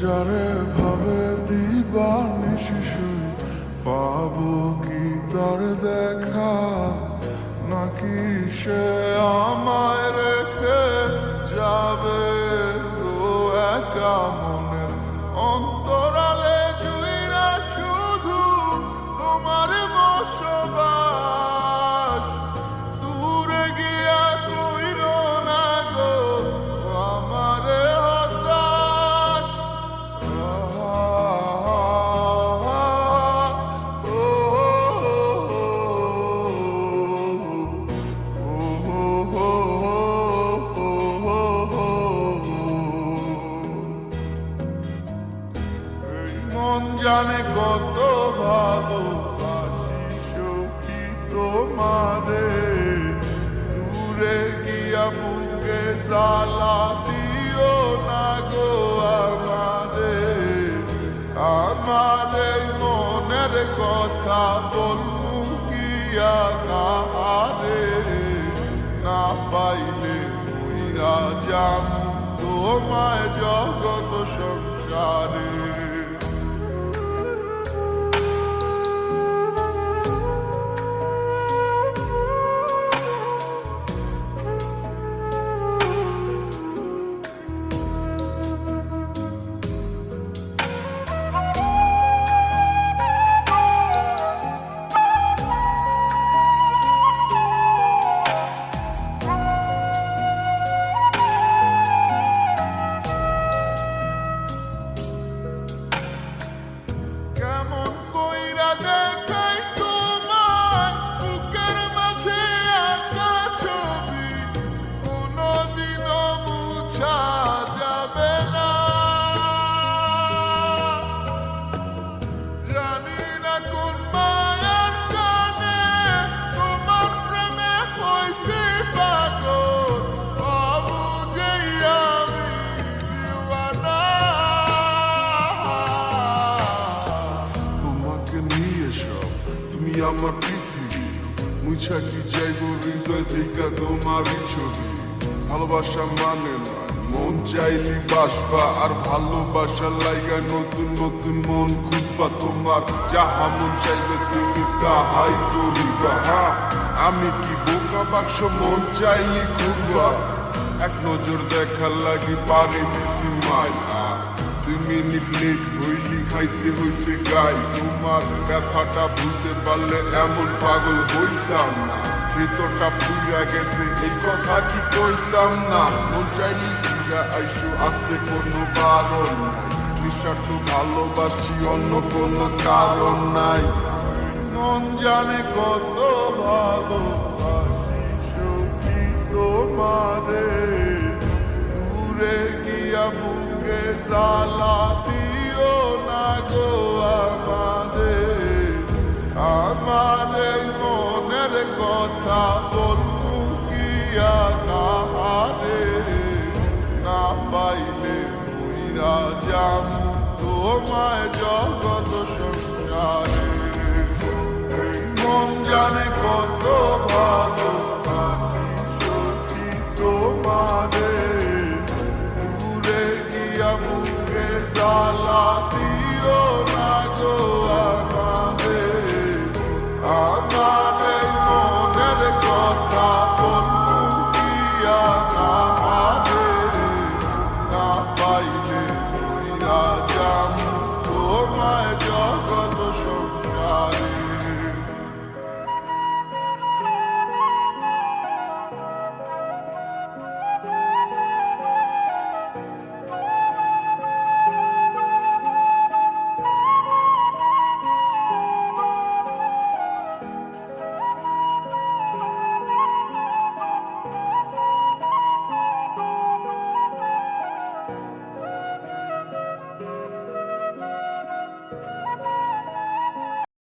যারে ভাবে দিবানিশি শুই পাবো কি তার দেখা, নাকি সে আমায় রেখে যাবে ও একা মনের অন্তরালে জুইরা শুধু তোমার বসবাস। দূরে গিয়া কইরো না গো আমারে হতাশ। মন জানে কত ভালোবাসি সখী তোমারে, দূরে গিয়া বুকে জ্বালা দিও না গো আমারে। আমার এই মনের কথা বলবো গিয়া কাহারে, না পাইলে মইরা যামু তোমায় জগৎ সংসারে। কেমন কইরা দেখাই তোমার বুকের মাঝে আঁকা ছবি, কোনদিনও মুছা যাবে না। জানি না কোন মায়ার টানে তোমার প্রেমে হইছি পাগল, অবুঝেই আমি দিওয়ানা। তোমাকে নিয়ে সব তুমি আমার পৃথিবী, মুছা কি যাইব হৃদয় থেকে তোমারই ছবি। ভালোবাসা মানে নয় মন চাইলি বাসবা, আর ভালোবাসার লাইগা নতুন নতুন মন খুঁজবা। তোমার যাহা মন চাইবে তুমি তাহাই করিবা। আমি কি বোকা বাক্স মন চাইলি খুঁজবা, এক নজর দেখার লাগি পারে দিছি মাইলা। 2 মিনিট লেট হইলি খাইতে হইছে গাই, তোমার ব্যথাটা ভুলতে পারলে এমন পাগল হইতাম না। ভেতরটা পুইরা গেছে এই কথা কি কইতাম না। মন চাইলি ফিরা আইসো আসতে কোনো বারণ নাই, নিঃস্বার্থ ভালোবাসি অন্য কোনো কারণ নাই। মন জানে কত ভালোবাসি সখী তোমারে, দূরে গিয়া বুকে জ্বালা দিও না গো আমারে। আমার এই মনের কথা বলবো গিয়া কাহারে, না পাইলে মইরা যামু তোমায় জগৎ সংসারে। মন জানে কত ভালোবাসি সখী তোমারে, দূরে গিয়া বুকে জ্বালা দিও না গো আমারে। আমার